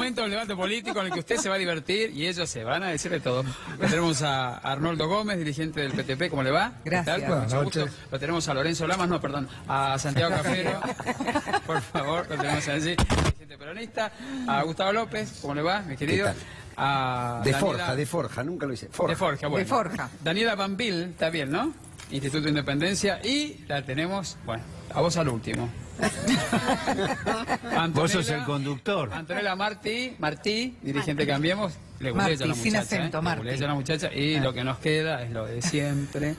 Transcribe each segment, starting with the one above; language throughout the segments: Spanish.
momento del debate político en el que usted se va a divertir y ellos se van a decir de todo. Tenemos a Arnoldo Gómez, dirigente del PTP, ¿cómo le va? Gracias. ¿Qué tal? Mucho gusto. Lo tenemos a Lorenzo Lamas, no, perdón, a Santiago Cafero, por favor, lo tenemos allí, dirigente peronista. A Gustavo López, ¿cómo le va, mi querido? ¿Qué tal? A De Daniela... Forja, de Forja, nunca lo hice. Forja. De Forja, bueno. De Forja. Daniela Banville, está bien, ¿no? Instituto de Independencia. Y la tenemos, bueno, a vos al último. Vos sos el conductor. Antonella Martí, dirigente de Cambiemos. Le gustó ella la Martí, sin muchacha, acento, Martí. Le gustó ella la muchacha. Y lo que nos queda es lo de siempre.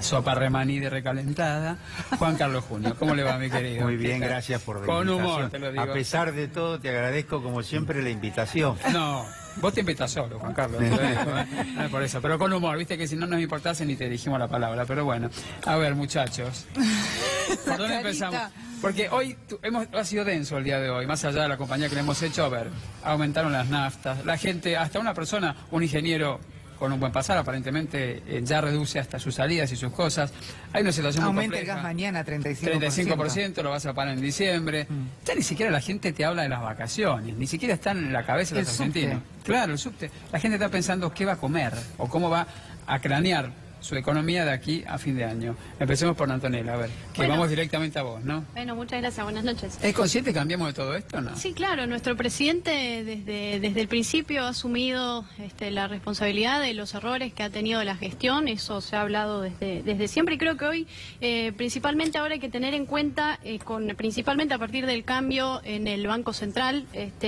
Sopa remaní de recalentada. Juan Carlos Junio, ¿cómo le va, mi querido? Muy bien, gracias por la Con invitación. humor, te lo digo. A pesar de todo, te agradezco como siempre la invitación. No, vos te invitas solo, Juan Carlos. Te lo digo, no es por eso, pero con humor, viste que si no nos importase ni te dijimos la palabra. Pero bueno, a ver, muchachos. ¿Por dónde empezamos? Porque hoy ha sido denso el día de hoy, más allá de la compañía que le hemos hecho. A ver, aumentaron las naftas, la gente, hasta una persona, un ingeniero con un buen pasar, aparentemente ya reduce hasta sus salidas y sus cosas. Hay una situación muy Aumenta el compleja. gas mañana 35%. 35%, lo vas a pagar en diciembre. Ya ni siquiera la gente te habla de las vacaciones, ni siquiera están en la cabeza de los argentinos. Claro, el subte. La gente está pensando qué va a comer o cómo va a cranear su economía de aquí a fin de año. Empecemos por Antonella, a ver, que Bueno. vamos directamente a vos, ¿no? Bueno, muchas gracias, buenas noches. ¿Es consciente que cambiamos de todo esto o no? Sí, claro, nuestro presidente desde el principio ha asumido la responsabilidad de los errores que ha tenido la gestión, eso se ha hablado desde siempre y creo que hoy principalmente ahora hay que tener en cuenta, principalmente a partir del cambio en el Banco Central.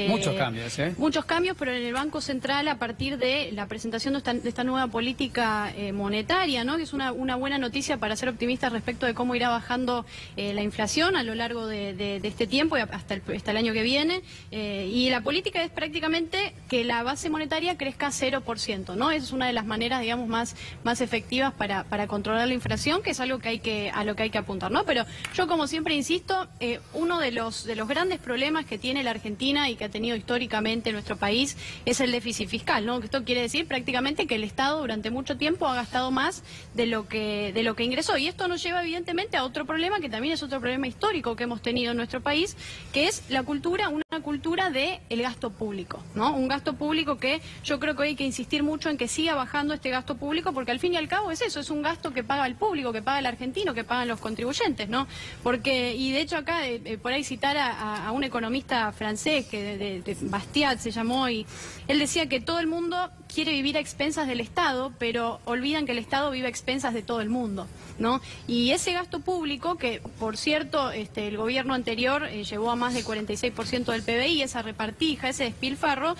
Muchos cambios, ¿eh? Muchos cambios, pero en el Banco Central a partir de la presentación de esta nueva política monetaria, ¿no? Que es una buena noticia para ser optimistas respecto de cómo irá bajando la inflación a lo largo de este tiempo y hasta el año que viene. Y la política es prácticamente que la base monetaria crezca 0%, ¿no? Esa es una de las maneras, digamos, más efectivas para controlar la inflación, que es algo a lo que hay que apuntar, ¿no? Pero yo, como siempre insisto, uno de los grandes problemas que tiene la Argentina y que ha tenido históricamente nuestro país es el déficit fiscal, ¿no? Esto quiere decir prácticamente que el Estado durante mucho tiempo ha gastado más de lo que ingresó. Y esto nos lleva evidentemente a otro problema, que también es otro problema histórico que hemos tenido en nuestro país, que es una cultura del gasto público, ¿no? Un gasto público que yo creo que hoy hay que insistir mucho en que siga bajando este gasto público, porque al fin y al cabo es eso, es un gasto que paga el público, que paga el argentino, que pagan los contribuyentes, ¿no? Porque, y de hecho acá, por ahí citar a un economista francés, que de Bastiat se llamó, y él decía que todo el mundo quiere vivir a expensas del Estado, pero olvidan que el Estado vive a expensas de todo el mundo, ¿no? Y ese gasto público, que por cierto el gobierno anterior llevó a más del 46% del PBI, esa repartija, ese despilfarro,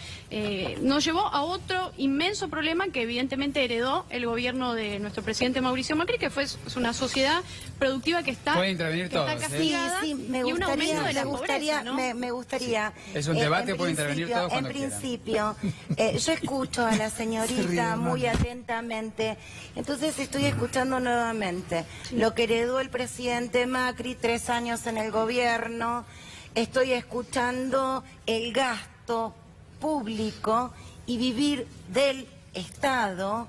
nos llevó a otro inmenso problema que evidentemente heredó el gobierno de nuestro presidente Mauricio Macri, que es una sociedad productiva que está, Puede intervenir todos, ¿eh? castigada, Sí, me y un aumento de la gustaría, pobreza, ¿no? me gustaría. Es un debate, puede intervenir todos cuando En principio, yo escucho a la señorita muy atentamente, entonces estoy escuchando nuevamente lo que heredó el presidente Macri, 3 años en el gobierno, estoy escuchando el gasto público y vivir del Estado.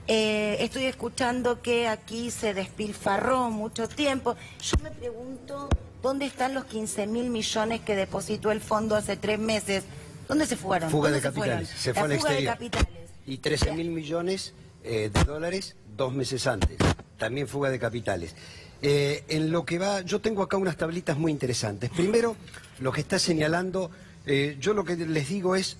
Estoy escuchando que aquí se despilfarró mucho tiempo. Yo me pregunto, ¿dónde están los 15.000 millones que depositó el fondo hace 3 meses? ¿Dónde se fueron? Fuga de ¿Dónde capitales. Se fue al La fuga de exterior. capitales. Y 13.000 millones de dólares 2 meses antes. También fuga de capitales. En lo que va, yo tengo acá unas tablitas muy interesantes. Primero, lo que está señalando, yo lo que les digo es,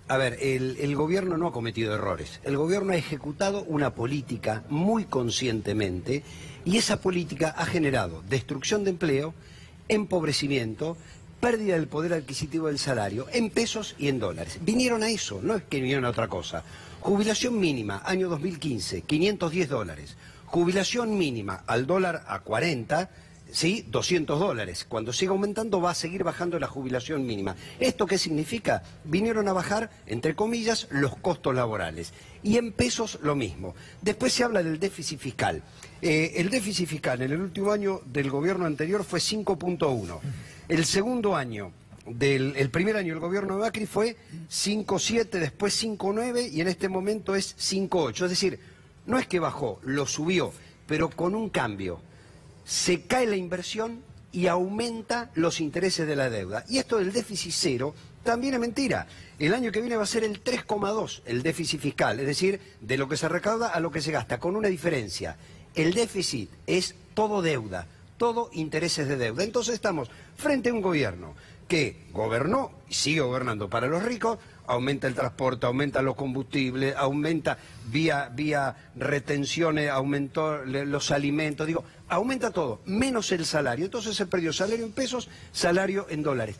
a ver, el gobierno no ha cometido errores. El gobierno ha ejecutado una política muy conscientemente y esa política ha generado destrucción de empleo, empobrecimiento, pérdida del poder adquisitivo del salario, en pesos y en dólares. Vinieron a eso, no es que vinieron a otra cosa. Jubilación mínima, año 2015, 510 dólares. Jubilación mínima al dólar a 40, ¿sí? 200 dólares. Cuando siga aumentando va a seguir bajando la jubilación mínima. ¿Esto qué significa? Vinieron a bajar, entre comillas, los costos laborales. Y en pesos lo mismo. Después se habla del déficit fiscal. El déficit fiscal en el último año del gobierno anterior fue 5.1. El segundo año, el primer año del gobierno de Macri fue 5.7, después 5.9 y en este momento es 5.8. Es decir, no es que bajó, lo subió, pero con un cambio. Se cae la inversión y aumenta los intereses de la deuda. Y esto del déficit cero También es mentira. El año que viene va a ser el 3,2 el déficit fiscal, es decir, de lo que se recauda a lo que se gasta, con una diferencia. El déficit es todo deuda, todo intereses de deuda. Entonces estamos frente a un gobierno que gobernó y sigue gobernando para los ricos, aumenta el transporte, aumenta los combustibles, aumenta vía retenciones, aumentó los alimentos, digo, aumenta todo, menos el salario. Entonces se perdió salario en pesos, salario en dólares.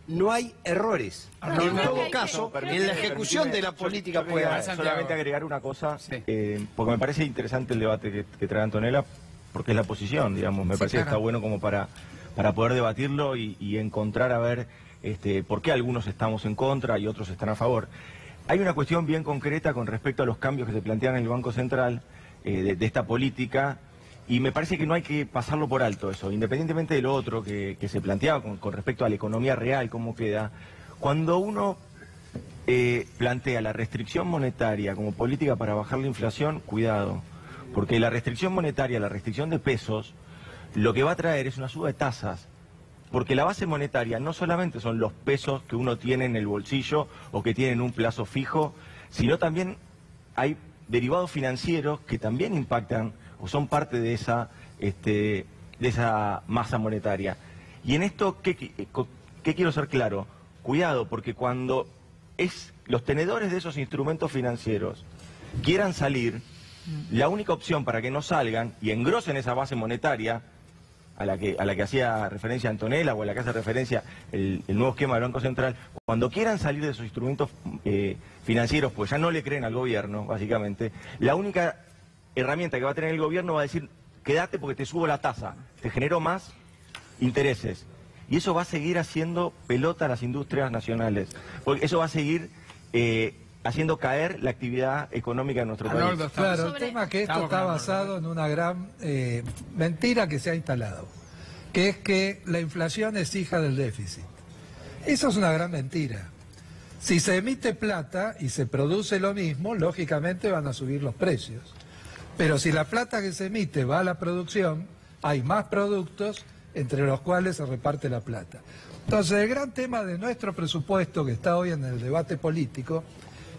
No hay errores. En todo caso, en la ejecución de la política puede haber. Solamente agregar una cosa, Sí. porque me parece interesante el debate que trae Antonella, porque es la posición, digamos. Me parece que está bueno como para poder debatirlo y encontrar a ver por qué algunos estamos en contra y otros están a favor. Hay una cuestión bien concreta con respecto a los cambios que se plantean en el Banco Central de esta política. Y me parece que no hay que pasarlo por alto eso, independientemente de lo otro que se planteaba con respecto a la economía real, cómo queda. Cuando uno plantea la restricción monetaria como política para bajar la inflación, cuidado, porque la restricción monetaria, la restricción de pesos, lo que va a traer es una suba de tasas, porque la base monetaria no solamente son los pesos que uno tiene en el bolsillo o que tienen un plazo fijo, sino también hay derivados financieros que también impactan o son parte de esa masa monetaria. Y en esto, ¿qué quiero ser claro? Cuidado, porque cuando los tenedores de esos instrumentos financieros quieran salir, la única opción para que no salgan y engrosen esa base monetaria a la que hacía referencia Antonella o a la que hace referencia el nuevo esquema del Banco Central, cuando quieran salir de esos instrumentos financieros, pues ya no le creen al gobierno, básicamente, la única herramienta que va a tener el gobierno va a decir, quédate porque te subo la tasa, te genero más intereses. Y eso va a seguir haciendo pelota a las industrias nacionales, porque eso va a seguir haciendo caer la actividad económica de nuestro país. Claro, el tema es que esto está basado en una gran mentira que se ha instalado, que es que la inflación es hija del déficit. Eso es una gran mentira. Si se emite plata y se produce lo mismo, lógicamente van a subir los precios. Pero si la plata que se emite va a la producción, hay más productos entre los cuales se reparte la plata. Entonces, el gran tema de nuestro presupuesto, que está hoy en el debate político,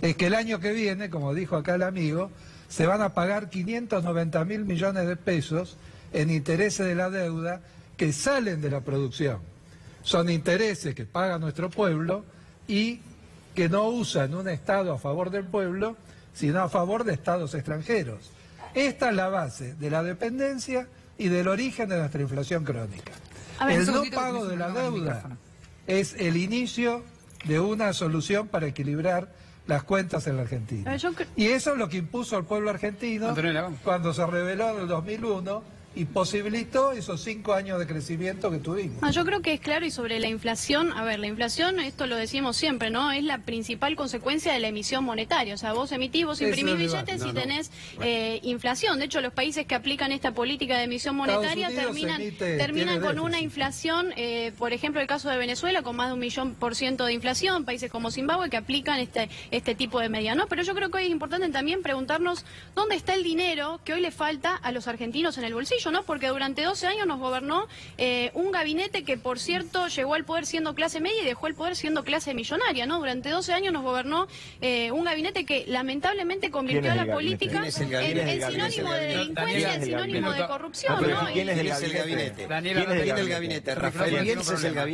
es que el año que viene, como dijo acá el amigo, se van a pagar 590.000 millones de pesos en intereses de la deuda que salen de la producción. Son intereses que paga nuestro pueblo y que no usan un Estado a favor del pueblo, sino a favor de Estados extranjeros. Esta es la base de la dependencia y del origen de nuestra inflación crónica. El no pago de la deuda es el inicio de una solución para equilibrar las cuentas en la Argentina. Y eso es lo que impuso al pueblo argentino cuando se rebeló en el 2001 y posibilitó esos 5 años de crecimiento que tuvimos. Yo creo que es claro. Y sobre la inflación, a ver, la inflación, esto lo decimos siempre, ¿no? Es la principal consecuencia de la emisión monetaria. O sea, vos emitís, vos imprimís billetes y tenés inflación. De hecho, los países que aplican esta política de emisión monetaria terminan con una inflación, por ejemplo, el caso de Venezuela, con más de 1.000.000% de inflación, países como Zimbabue que aplican este tipo de medida, ¿no? Pero yo creo que hoy es importante también preguntarnos dónde está el dinero que hoy le falta a los argentinos en el bolsillo, ¿no? Porque durante 12 años nos gobernó un gabinete que, por cierto, llegó al poder siendo clase media y dejó el poder siendo clase millonaria, ¿no? Durante 12 años nos gobernó un gabinete que lamentablemente convirtió a la política en sinónimo de delincuencia, en sinónimo de corrupción, ¿no? ¿Quién es el gabinete? ¿Quién es el gabinete? Rafael Bielsa es el gabinete.